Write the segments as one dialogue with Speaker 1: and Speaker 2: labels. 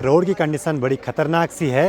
Speaker 1: Road की condition बड़ी खतरनाक सी है।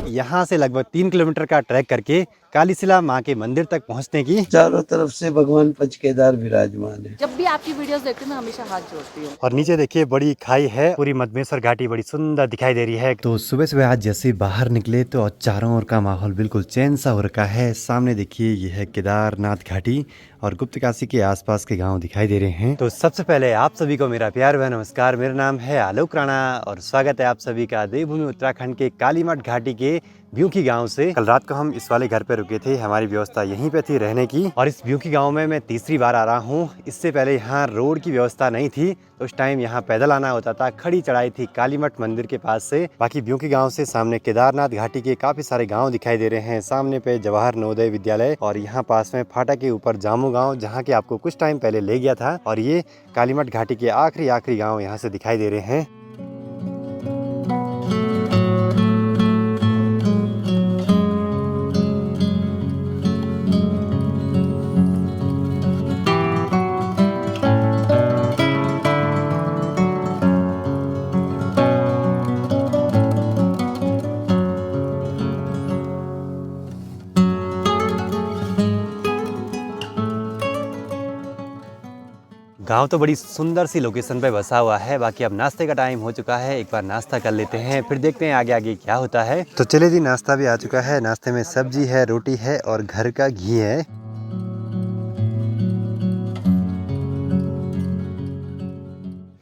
Speaker 1: यहाँ से लगभग 3 किलोमीटर का ट्रैक करके कालीशिला माँ के मंदिर तक पहुँचने की
Speaker 2: चारों तरफ से भगवान पंचकेदार विराजमान है।
Speaker 3: जब भी आपकी वीडियोस देखती हूँ मैं हमेशा हाथ जोड़ती हूँ।
Speaker 1: और नीचे देखिए बड़ी खाई है, पूरी मधमेश्वर घाटी बड़ी सुंदर दिखाई दे रही है। तो सुबह सुबह आज जैसे बाहर निकले तो चारों ओर का माहौल बिल्कुल चैन सा हो रखा है। सामने देखिए ये है केदारनाथ घाटी और गुप्तकाशी के आसपास के गांव दिखाई दे रहे हैं। तो सबसे पहले आप सभी को मेरा प्यार व नमस्कार। मेरा नाम है आलोक राणा और स्वागत है आप सभी का देवभूमि उत्तराखंड के कालीमठ घाटी के ब्यूकी गांव से। कल रात को हम इस वाले घर पे रुके थे, हमारी व्यवस्था यहीं पे थी रहने की। और इस ब्यूकी गांव में मैं तीसरी बार आ रहा हूँ। इससे पहले यहाँ रोड की व्यवस्था नहीं थी तो उस टाइम यहाँ पैदल आना होता था। खड़ी चढ़ाई थी कालीमठ मंदिर के पास से। बाकी ब्यूकी गांव से सामने केदारनाथ घाटी के काफी सारे गाँव दिखाई दे रहे हैं। सामने पे जवाहर नवोदय विद्यालय और यहाँ पास में फाटा के ऊपर जामू गाँव, जहाँ के आपको कुछ टाइम पहले ले गया था। और ये कालीमठ घाटी के आखिरी गाँव यहाँ से दिखाई दे रहे हैं। गांव तो बड़ी सुंदर सी लोकेशन पे बसा हुआ है। बाकी अब नाश्ते का टाइम हो चुका है, एक बार नाश्ता कर लेते हैं फिर देखते हैं आगे आगे क्या होता है। तो चले जी, नाश्ता भी आ चुका है। नाश्ते में सब्जी है, रोटी है और घर का घी है।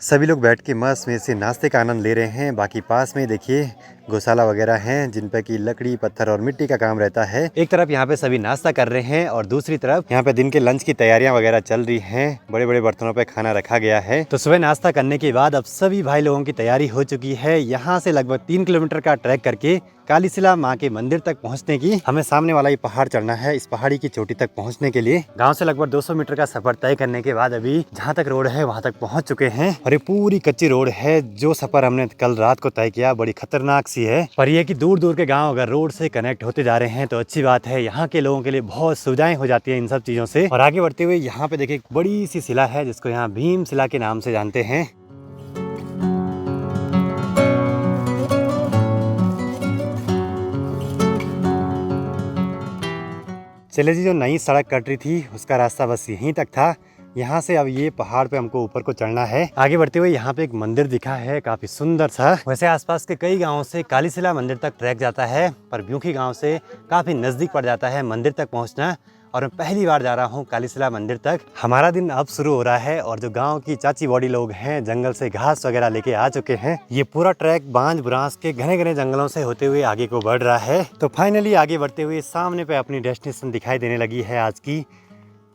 Speaker 1: सभी लोग बैठ के मस्त में से नाश्ते का आनंद ले रहे हैं। बाकी पास में देखिए गौशाला वगैरह हैं जिन पे की लकड़ी पत्थर और मिट्टी का काम रहता है। एक तरफ यहाँ पे सभी नाश्ता कर रहे हैं और दूसरी तरफ यहाँ पे दिन के लंच की तैयारियां वगैरह चल रही हैं। बड़े बड़े बर्तनों पे खाना रखा गया है। तो सुबह नाश्ता करने के बाद अब सभी भाई लोगों की तैयारी हो चुकी है। यहाँ से लगभग 3 किलोमीटर का ट्रैक करके कालीशिला माँ के मंदिर तक पहुँचने की हमें सामने वाला ही पहाड़ चढ़ना है। इस पहाड़ी की चोटी तक पहुँचने के लिए गाँव से लगभग 200 मीटर का सफर तय करने के बाद अभी जहाँ तक रोड है वहाँ तक पहुँच चुके हैं। और ये पूरी कच्ची रोड है। जो सफर हमने कल रात को तय किया बड़ी खतरनाक सी है। पर यह कि दूर दूर के गांव अगर रोड से कनेक्ट होते जा रहे हैं तो अच्छी बात है। यहाँ के लोगों के लिए बहुत सुविधाएं हो जाती हैं इन सब चीज़ों से। और आगे बढ़ते हुए यहाँ पे देखिए एक बड़ी सी शिला है जिसको यहाँ भीम शिला के नाम से जानते हैं। चले जी, जो नई सड़क कट रही थी उसका रास्ता बस यहीं तक था। यहाँ से अब ये पहाड़ पे हमको ऊपर को चढ़ना है। आगे बढ़ते हुए यहाँ पे एक मंदिर दिखा है काफी सुंदर सा। वैसे आसपास के कई गांवों से कालीशिला मंदिर तक ट्रैक जाता है पर ब्यूकी गांव से काफी नजदीक पड़ जाता है मंदिर तक पहुँचना। और मैं पहली बार जा रहा हूँ कालीशिला मंदिर तक। हमारा दिन अब शुरू हो रहा है और जो गांव की चाची बॉडी लोग हैं जंगल से घास वगैरह लेके आ चुके हैं। ये पूरा ट्रैक बांज बुरांस के घने घने जंगलों से होते हुए आगे को बढ़ रहा है। तो फाइनली आगे बढ़ते हुए सामने पे अपनी डेस्टिनेशन दिखाई देने लगी है आज की।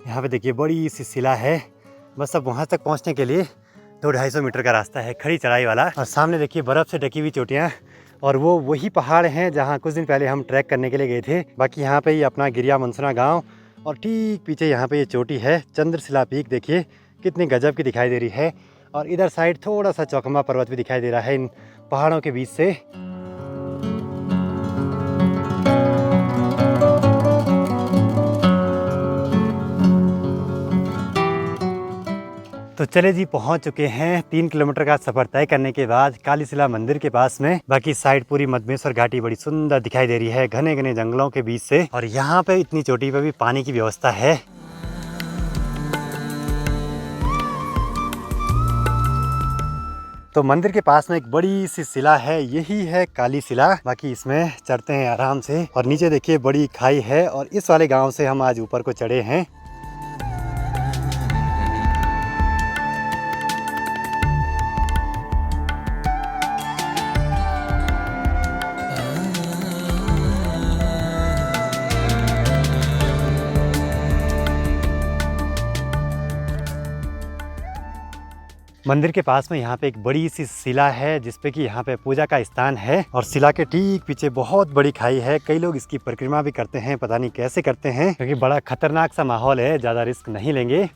Speaker 1: यहाँ पे देखिए बड़ी सी शिला है। बस अब वहाँ तक पहुँचने के लिए 200-250 मीटर का रास्ता है, खड़ी चढ़ाई वाला। और सामने देखिए बर्फ़ से ढकी हुई चोटियाँ और वो वही पहाड़ हैं जहाँ कुछ दिन पहले हम ट्रैक करने के लिए गए थे। बाकी यहाँ पे ही अपना गिरिया मनसुना गांव और ठीक पीछे यहाँ पे ये चोटी है चंद्रशिला पीक। देखिए कितनी गजब की दिखाई दे रही है। और इधर साइड थोड़ा सा चौखमा पर्वत भी दिखाई दे रहा है इन पहाड़ों के बीच से। तो चले जी, पहुंच चुके हैं 3 किलोमीटर का सफर तय करने के बाद कालीशिला मंदिर के पास में। बाकी साइड पूरी मधमेश्वर घाटी बड़ी सुंदर दिखाई दे रही है घने घने जंगलों के बीच से। और यहाँ पे इतनी चोटी पे भी पानी की व्यवस्था है। तो मंदिर के पास में एक बड़ी सी शिला है, यही है कालीशिला। बाकी इसमें चढ़ते हैं आराम से। और नीचे देखिए बड़ी खाई है और इस वाले गाँव से हम आज ऊपर को चढ़े हैं। मंदिर के पास में यहाँ पे एक बड़ी सी शिला है जिसपे कि यहाँ पे पूजा का स्थान है। और शिला के ठीक पीछे बहुत बड़ी खाई है। कई लोग इसकी परिक्रमा भी करते हैं, पता नहीं कैसे करते हैं क्योंकि बड़ा खतरनाक सा माहौल है, ज़्यादा रिस्क नहीं लेंगे।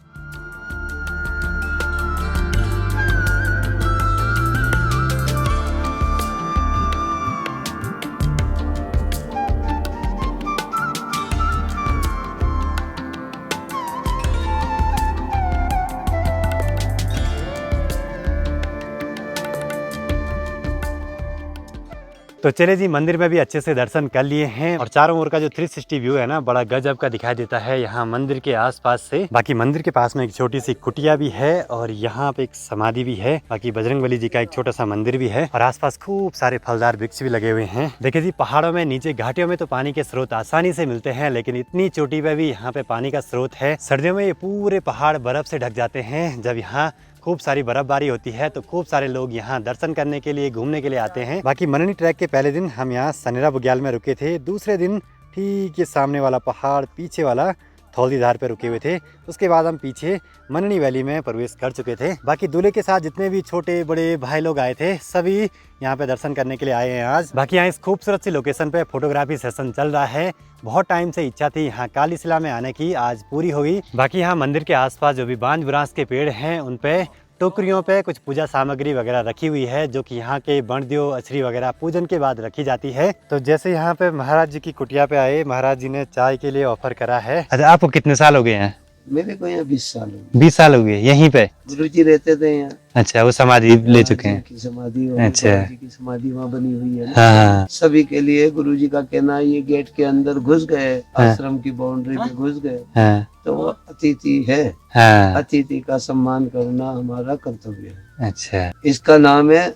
Speaker 1: तो चले जी, मंदिर में भी अच्छे से दर्शन कर लिए हैं और चारों ओर का जो 360 व्यू है ना, बड़ा गजब का दिखाई देता है यहाँ मंदिर के आसपास से। बाकी मंदिर के पास में एक छोटी सी कुटिया भी है और यहाँ पे एक समाधि भी है। बाकी बजरंगबली जी का एक छोटा सा मंदिर भी है और आसपास खूब सारे फलदार वृक्ष भी लगे हुए हैं। देखिए जी, पहाड़ों में नीचे घाटियों में तो पानी के स्रोत आसानी से मिलते हैं, लेकिन इतनी चोटी पे भी यहाँ पे पानी का स्रोत है। सर्दियों में ये पूरे पहाड़ बर्फ से ढक जाते हैं। जब यहाँ खूब सारी बर्फबारी होती है तो खूब सारे लोग यहाँ दर्शन करने के लिए, घूमने के लिए आते हैं। बाकी मननी ट्रैक के पहले दिन हम यहाँ सनेरा बुग्याल में रुके थे। दूसरे दिन ठीक ये सामने वाला पहाड़ पीछे वाला धौलदीधार पे रुके हुए थे। उसके बाद हम पीछे मननी वैली में प्रवेश कर चुके थे। बाकी दूल्हे के साथ जितने भी छोटे बड़े भाई लोग आए थे, सभी यहाँ पे दर्शन करने के लिए आए हैं आज। बाकी यहाँ इस खूबसूरत सी लोकेशन पे फोटोग्राफी सेशन चल रहा है। बहुत टाइम से इच्छा थी यहाँ काली शिला में आने की, आज पूरी हो गई। बाकी यहाँ मंदिर के आसपास जो भी बांज बुरांस के पेड़ हैं, उन पे टोकरियों पे कुछ पूजा सामग्री वगैरह रखी हुई है, जो कि यहाँ के बणदियो अछरी वगैरह पूजन के बाद रखी जाती है। तो जैसे यहाँ पे महाराज जी की कुटिया पे आए, महाराज जी ने चाय के लिए ऑफर करा है। अच्छा, आपको कितने साल हो गए हैं?
Speaker 2: मेरे को यहाँ 20 साल हो गए।
Speaker 1: 20 साल हो गए यहीं पे?
Speaker 2: गुरु जी रहते थे यहाँ।
Speaker 1: अच्छा, वो समाधि ले चुके हैं?
Speaker 2: की समाधि और
Speaker 1: अच्छा।
Speaker 2: बाबा जी की समाधि वहाँ बनी हुई है ना।
Speaker 1: हाँ।
Speaker 2: सभी के लिए गुरु जी का कहना, ये गेट के अंदर घुस गए, आश्रम की बाउंड्री पे घुस गए
Speaker 1: हाँ।
Speaker 2: तो वो अतिथि है।
Speaker 1: हाँ।
Speaker 2: अतिथि का सम्मान करना हमारा कर्तव्य है।
Speaker 1: अच्छा।
Speaker 2: इसका नाम है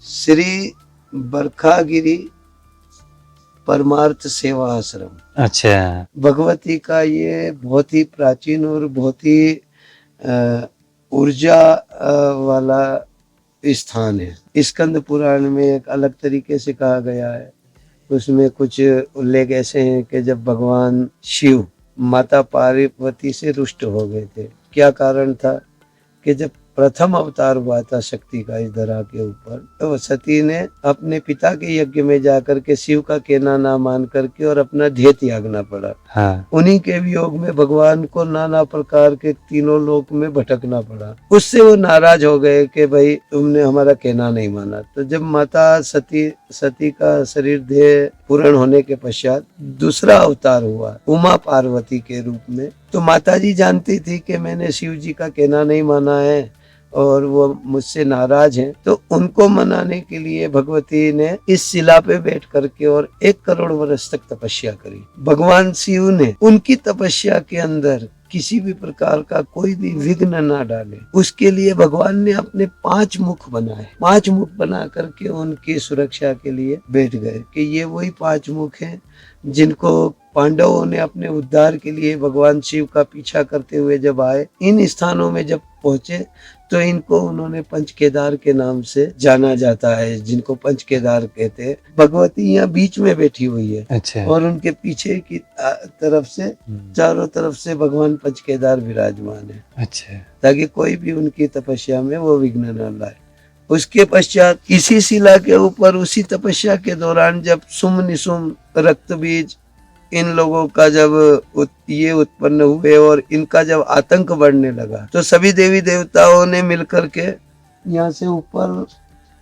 Speaker 2: श्री बरखागिरी परमार्थ सेवा आश्रम।
Speaker 1: अच्छा।
Speaker 2: भगवती का ये बहुत ही प्राचीन और बहुत ही ऊर्जा वाला स्थान है। स्कंद पुराण में एक अलग तरीके से कहा गया है। उसमें कुछ उल्लेख ऐसे हैं कि जब भगवान शिव माता पार्वती से रुष्ट हो गए थे, क्या कारण था कि जब प्रथम अवतार हुआ था शक्ति का इस धरा के ऊपर, तो सती ने अपने पिता के यज्ञ में जाकर के शिव का कहना ना मान करके और अपना ध्येय त्यागना पड़ा।
Speaker 1: हाँ।
Speaker 2: उन्हीं के वियोग में भगवान को नाना प्रकार के तीनों लोक में भटकना पड़ा। उससे वो नाराज हो गए कि भाई तुमने हमारा कहना नहीं माना। तो जब माता सती का शरीर देह पूर्ण होने के पश्चात दूसरा अवतार हुआ उमा पार्वती के रूप में, तो माता जी जानती थी कि मैंने शिव जी का कहना नहीं माना है और वो मुझसे नाराज हैं, तो उनको मनाने के लिए भगवती ने इस शिला पे बैठ करके और 1 करोड़ वर्ष तक तपस्या करी। भगवान शिव ने उनकी तपस्या के अंदर किसी भी प्रकार का कोई भी विघ्न ना डाले, उसके लिए भगवान ने अपने 5 मुख बनाए। 5 मुख बना करके उनकी सुरक्षा के लिए बैठ गए कि ये वही 5 मुख हैं जिनको पांडवों ने अपने उद्धार के लिए भगवान शिव का पीछा करते हुए जब आए, इन स्थानों में जब पहुंचे तो इनको उन्होंने पंच केदार के नाम से जाना जाता है, जिनको पंच केदार कहते हैं। भगवती यहाँ बीच में बैठी हुई है। अच्छा। और उनके पीछे की तरफ से चारों तरफ से भगवान पंच केदार विराजमान है। अच्छा। ताकि कोई भी उनकी तपस्या में वो विघ्न न लाए। उसके पश्चात इसी शिला के ऊपर उसी तपस्या के दौरान जब सुम निसुम रक्त बीज इन लोगों का जब ये उत्पन्न हुए और इनका जब आतंक बढ़ने लगा, तो सभी देवी देवताओं ने मिलकर के यहाँ से ऊपर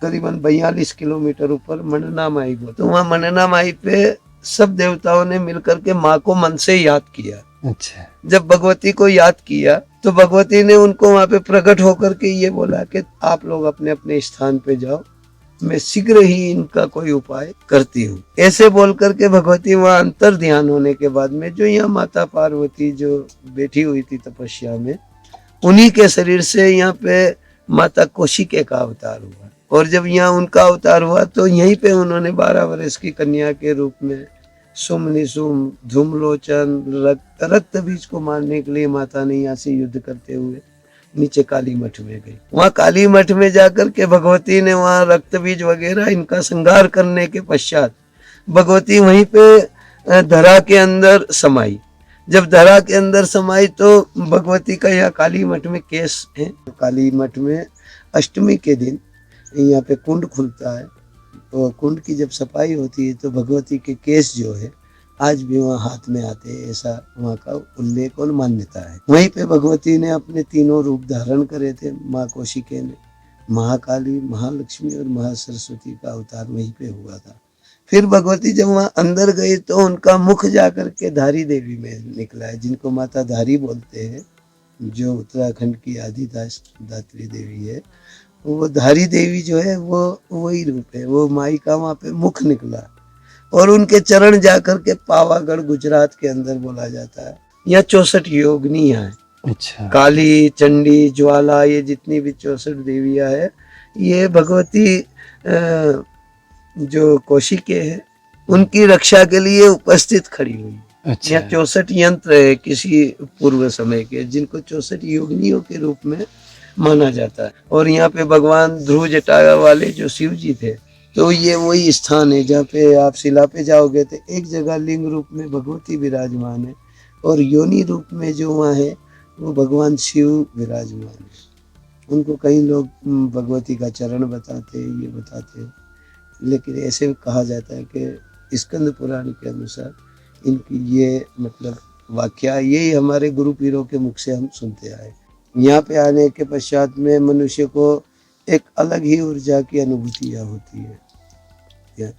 Speaker 2: करीबन 42 किलोमीटर ऊपर मनना माई को, तो वहाँ मनना माई पे सब देवताओं ने मिलकर के माँ को मन से याद किया। अच्छा। जब भगवती को याद किया तो भगवती ने उनको वहाँ पे प्रकट होकर के ये बोला कि आप लोग अपने अपने स्थान पे जाओ, मैं शीघ्र ही इनका कोई उपाय करती हूँ। ऐसे बोल करके भगवती वहाँ अंतर ध्यान होने के बाद में जो यहाँ माता पार्वती जो बैठी हुई थी तपस्या में, उन्हीं के शरीर से यहाँ पे माता कौशिके का अवतार हुआ। और जब यहाँ उनका अवतार हुआ तो यहीं पे उन्होंने 12 वर्ष की कन्या के रूप में सुम निसुम धूमलोचन रक्त बीज को मारने के लिए माता ने यहाँ से युद्ध करते हुए नीचे काली मठ में गई। वहाँ काली मठ में जाकर के भगवती ने वहाँ रक्त बीज वगैरह इनका संहार करने के पश्चात भगवती वहीं पे धरा के अंदर समाई। जब धरा के अंदर समाई तो भगवती का यहाँ काली मठ में केस है। काली मठ में अष्टमी के दिन यहाँ पे कुंड खुलता है, तो कुंड की जब सफाई होती है तो भगवती के केस जो है आज भी वहाँ हाथ में आते हैं, ऐसा वहाँ का उल्लेख और मान्यता है। वहीं पे भगवती ने अपने तीनों रूप धारण करे थे। माँ कौशिके ने महाकाली, महालक्ष्मी और महासरस्वती का अवतार वहीं पे हुआ था। फिर भगवती जब वहाँ अंदर गई तो उनका मुख जाकर के धारी देवी में निकला है, जिनको माता धारी बोलते हैं, जो उत्तराखंड की आदिदात्री देवी है। वो धारी देवी जो है वो वही रूप है, वो माई का वहाँ पे मुख निकला और उनके चरण जाकर के पावागढ़ गुजरात के अंदर बोला जाता है। यहाँ 64 योगिनियाँ हैं,
Speaker 1: अच्छा।
Speaker 2: काली, चंडी, ज्वाला, ये जितनी भी 64 देवियाँ है, ये भगवती जो कौशिके है उनकी रक्षा के लिए उपस्थित खड़ी हुई।
Speaker 1: अच्छा।
Speaker 2: यहाँ 64 यंत्र है किसी पूर्व समय के, जिनको 64 योगिनियों के रूप में माना जाता है। और यहाँ पे भगवान ध्रुव जटा वाले जो शिव जी थे, तो ये वही स्थान है जहाँ पे आप शिला पे जाओगे तो एक जगह लिंग रूप में भगवती विराजमान है और योनि रूप में जो वहाँ है वो भगवान शिव विराजमान है। उनको कई लोग भगवती का चरण बताते, ये बताते, लेकिन ऐसे कहा जाता है कि स्कंद पुराण के अनुसार इनकी ये मतलब वाक्या यही हमारे गुरु पीरों के मुख से हम सुनते आए। यहाँ पे आने के पश्चात में मनुष्य को एक अलग ही ऊर्जा की अनुभूतियाँ होती है।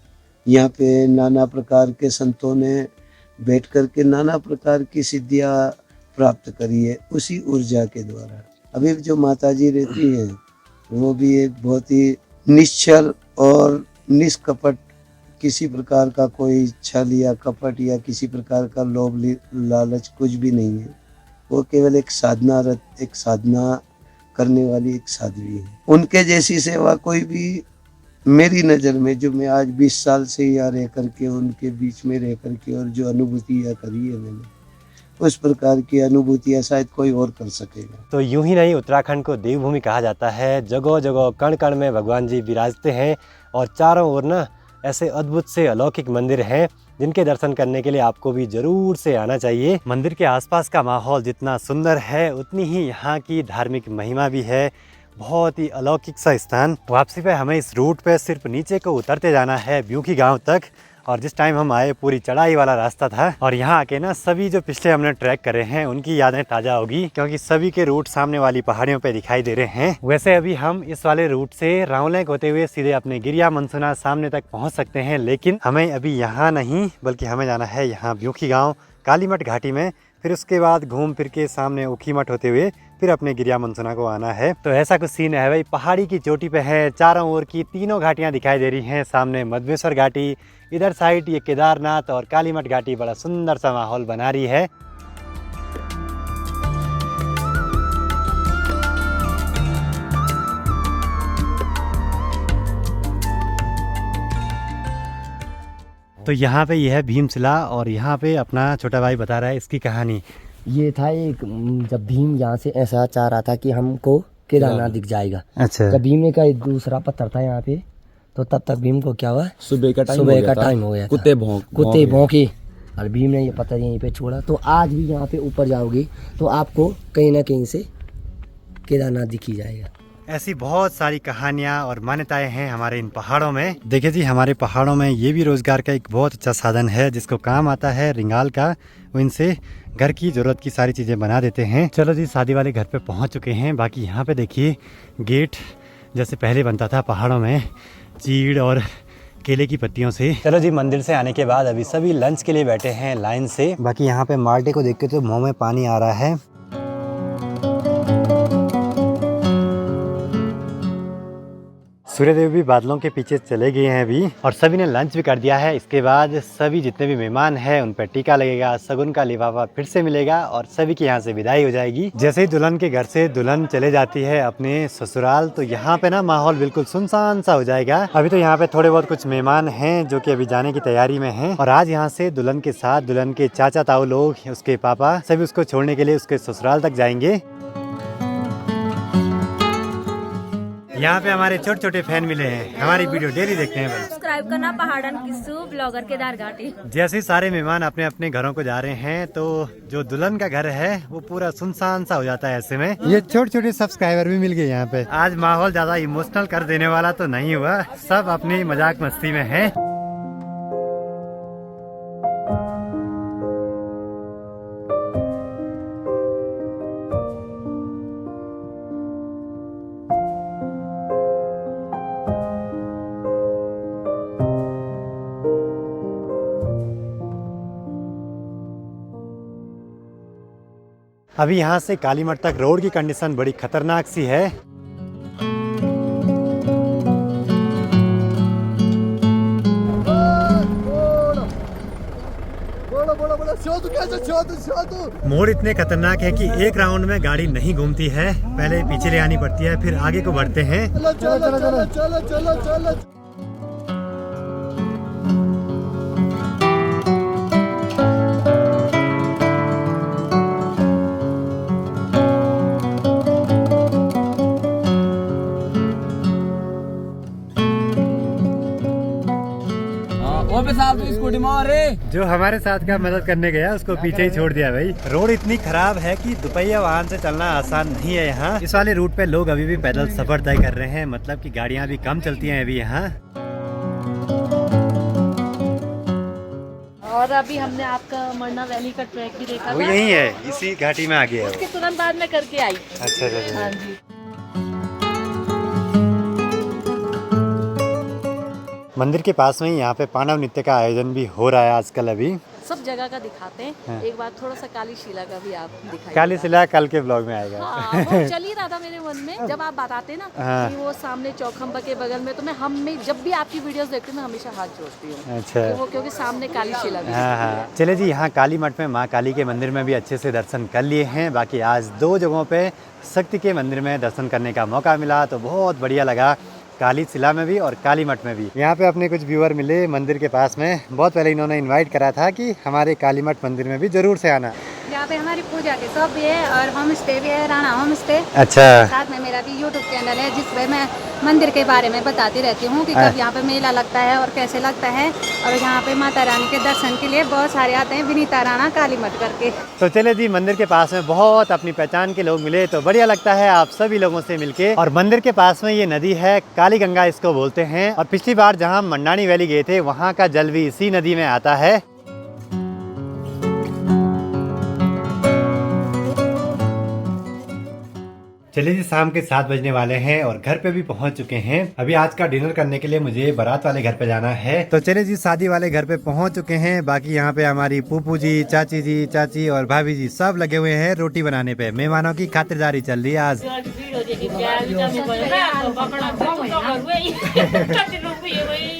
Speaker 2: यहाँ पे नाना प्रकार के संतों ने बैठ कर के नाना प्रकार की सिद्धियाँ प्राप्त करी है उसी ऊर्जा के द्वारा। अभी जो माता जी रहती हैं वो भी एक बहुत ही निश्चल और निष्कपट, किसी प्रकार का कोई छल या कपट या किसी प्रकार का लोभ लालच कुछ भी नहीं है। वो केवल एक साधनारत, एक साधना करने वाली एक साध्वी है। उनके जैसी सेवा कोई भी मेरी नज़र में, जो मैं आज 20 साल से यहाँ रह करके उनके बीच में रह करके और जो अनुभूतियाँ करी है मैंने, उस प्रकार की अनुभूतियाँ शायद कोई और कर सकेगा।
Speaker 1: तो यूं ही नहीं, उत्तराखंड को देवभूमि कहा जाता है। जगह जगह कण कण में भगवान जी विराजते हैं और चारों ओर ना ऐसे अद्भुत से अलौकिक मंदिर हैं जिनके दर्शन करने के लिए आपको भी जरूर से आना चाहिए। मंदिर के आसपास का माहौल जितना सुंदर है उतनी ही यहाँ की धार्मिक महिमा भी है। बहुत ही अलौकिक सा स्थान। वापसी पे हमें इस रूट पे सिर्फ नीचे को उतरते जाना है ब्यूकी गांव तक, और जिस टाइम हम आए पूरी चढ़ाई वाला रास्ता था। और यहाँ आके ना सभी जो पिछले हमने ट्रैक करे हैं उनकी यादें ताज़ा होगी, क्योंकि सभी के रूट सामने वाली पहाड़ियों पे दिखाई दे रहे हैं। वैसे अभी हम इस वाले रूट से रावलेक होते हुए सीधे अपने गिरिया मनसुना सामने तक पहुँच सकते हैं, लेकिन हमें अभी यहाँ नहीं बल्कि हमें जाना है यहाँ ब्यूकी गाँव कालीमठ घाटी में। फिर उसके बाद घूम फिर के सामने ऊखीमठ होते हुए फिर अपने गिरिया मनसुना को आना है। तो ऐसा कुछ सीन है भाई, पहाड़ी की चोटी पे है, चारों ओर की तीनों घाटियां दिखाई दे रही हैं। सामने मधवेश्वर घाटी, इधर साइड ये केदारनाथ और कालीमठ घाटी बड़ा सुंदर सा माहौल बना रही है। तो यहाँ पे यह है भीमशिला और यहाँ पे अपना छोटा भाई बता रहा है इसकी कहानी।
Speaker 4: ये था एक, जब भीम यहाँ से ऐसा चाह रहा था कि हमको केदारनाथ दिख जाएगा।
Speaker 1: अच्छा।
Speaker 4: जब भीम ने का एक दूसरा पत्थर था यहाँ पे, तो तब तक भीम को क्या हुआ, सुबह का टाइम हो गया था। कुत्ते भौंके और भीम ने ये पत्थर यहीं पे छोड़ा। तो आज भी यहाँ पे ऊपर जाओगे तो आपको कहीं ना कहीं से केदारनाथ दिख ही जाएगा।
Speaker 1: ऐसी बहुत सारी कहानियाँ और मान्यताएं हैं हमारे इन पहाड़ों में। देखिए जी, हमारे पहाड़ों में ये भी रोजगार का एक बहुत अच्छा साधन है जिसको काम आता है रिंगाल का। वो इनसे घर की ज़रूरत की सारी चीज़ें बना देते हैं। चलो जी, शादी वाले घर पे पहुंच चुके हैं। बाकी यहाँ पे देखिए गेट जैसे पहले बनता था पहाड़ों में, चीड़ और केले की पत्तियों से। चलो जी, मंदिर से आने के बाद अभी सभी लंच के लिए बैठे हैं लाइन से। बाकी यहाँ पे मार्टे को देख के तो मुँह में पानी आ रहा है। सूर्यदेव भी बादलों के पीछे चले गए हैं अभी, और सभी ने लंच भी कर दिया है। इसके बाद सभी जितने भी मेहमान हैं उन पर टीका लगेगा, शगुन का लिफाफा फिर से मिलेगा और सभी की यहाँ से विदाई हो जाएगी। जैसे ही दुल्हन के घर से दुल्हन चले जाती है अपने ससुराल, तो यहाँ पे ना माहौल बिल्कुल सुनसान सा हो जाएगा। अभी तो यहाँ पे थोड़े बहुत कुछ मेहमान हैं जो कि अभी जाने की तैयारी में हैं, और आज यहाँ से दुल्हन के साथ दुल्हन के चाचा ताऊ लोग, उसके पापा, सभी उसको छोड़ने के लिए उसके ससुराल तक जाएंगे। यहाँ पे हमारे छोटे छोटे फैन मिले हैं, हमारी वीडियो डेली देखते हैं।
Speaker 5: सब्सक्राइब करना पहाड़न किस्सू ब्लॉगर केदार घाटी।
Speaker 1: जैसे ही सारे मेहमान अपने अपने घरों को जा रहे हैं तो जो दुल्हन का घर है वो पूरा सुनसान सा हो जाता है। ऐसे में ये छोटे छोटे सब्सक्राइबर भी मिल गए यहाँ पे। आज माहौल ज्यादा इमोशनल कर देने वाला तो नहीं हुआ, सब अपनी मजाक मस्ती में है। अभी यहाँ से कालीमठ तक रोड की कंडीशन बड़ी खतरनाक सी है। मोड़ इतने खतरनाक है कि एक राउंड में गाड़ी नहीं घूमती है, पहले पीछे ले आनी पड़ती है, फिर आगे को बढ़ते हैं।
Speaker 4: स्कूटी मारे
Speaker 1: जो हमारे साथ का मदद करने गया उसको पीछे ही छोड़ दिया भाई। रोड इतनी खराब है कि दुपहिया वाहन से चलना आसान नहीं है यहाँ। इस वाले रूट पे लोग अभी भी पैदल सफर तय कर रहे हैं, मतलब कि गाड़ियाँ भी कम चलती हैं अभी यहाँ।
Speaker 3: और अभी हमने आपका मरना वैली का ट्रैक भी देखा
Speaker 1: वो
Speaker 3: था।
Speaker 1: यही है, इसी घाटी में आ गया है।
Speaker 3: उसके तुरंत बाद में करके आई।
Speaker 1: अच्छा अच्छा।
Speaker 3: हाँ जी।
Speaker 1: मंदिर के पास में ही यहाँ पे पांडव नृत्य का आयोजन भी हो रहा है आजकल। अभी
Speaker 3: सब जगह का दिखाते हैं।
Speaker 1: हाँ।
Speaker 3: एक बार थोड़ा सा काली शिला का भी आप दिखाइए।
Speaker 1: काली शिला कल के ब्लॉग में आएगा।
Speaker 3: हाँ, वो चल ही रहा था मेरे मन में जब आप बताते ना
Speaker 1: हाँ।
Speaker 3: कि वो सामने चौखंबा के बगल में, तो मैं जब भी आपकी वीडियोस देखती हूँ मैं हमेशा हाथ जोड़ती हूँ।
Speaker 1: अच्छा।
Speaker 3: कि वो क्योंकि सामने काली शिला भी
Speaker 1: हाँ हाँ। चले जी, यहाँ काली मठ में माँ काली के मंदिर में भी अच्छे से दर्शन कर लिए हैं। बाकी आज 2 जगहों पे शक्ति के मंदिर में दर्शन करने का मौका मिला, तो बहुत बढ़िया लगा। काली शिला में भी और काली मठ में भी। यहाँ पे अपने कुछ व्यूअर मिले मंदिर के पास में। बहुत पहले इन्होंने इनवाइट करा था कि हमारे काली मठ मंदिर में भी जरूर से आना।
Speaker 6: यहाँ पे हमारी पूजा की शॉप भी है और होम स्टे भी है, राणा होम स्टे।
Speaker 1: अच्छा।
Speaker 6: साथ में मेरा भी यूट्यूब चैनल है जिसपे मैं मंदिर के बारे में बताती रहती हूँ कि कब यहाँ पे मेला लगता है और कैसे लगता है। और यहाँ पे माता रानी के दर्शन के लिए बहुत सारे आते हैं, विनीता राणा काली मठ करके।
Speaker 1: तो चले जी, मंदिर के पास में बहुत अपनी पहचान के लोग मिले, तो बढ़िया लगता है आप सभी लोगों से मिलके। और मंदिर के पास में ये नदी है, काली गंगा इसको बोलते हैं। और पिछली बार जहाँ मंडानी वैली गए थे वहाँ का जल भी इसी नदी में आता है। चलिए जी, शाम के 7 बजने वाले हैं और घर पे भी पहुंच चुके हैं। अभी आज का डिनर करने के लिए मुझे बारात वाले घर पे जाना है। तो चलिए जी, शादी वाले घर पे पहुंच चुके हैं। बाकी यहाँ पे हमारी फूफू जी, चाची और भाभी जी सब लगे हुए हैं रोटी बनाने पे। मेहमानों की खातिरदारी चल रही है आज।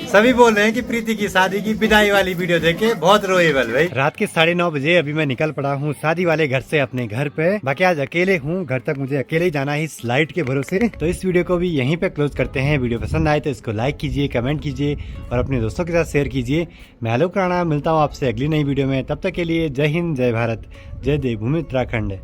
Speaker 1: सभी बोल रहे हैं कि प्रीति की शादी की विदाई वाली वीडियो देखे बहुत रोएबल भाई। रात के 9:30 बजे अभी मैं निकल पड़ा हूँ शादी वाले घर से अपने घर पे। बाकी आज अकेले हूँ, घर तक मुझे अकेले ही जाना है इस लाइट के भरोसे। तो इस वीडियो को भी यहीं पे क्लोज करते हैं। वीडियो पसंद आए तो इसको लाइक कीजिए, कमेंट कीजिए और अपने दोस्तों के साथ शेयर कीजिए। मैं आलोक राणा मिलता हूँ आपसे अगली नई वीडियो में। तब तक के लिए जय हिंद, जय भारत, जय देवभूमि उत्तराखंड।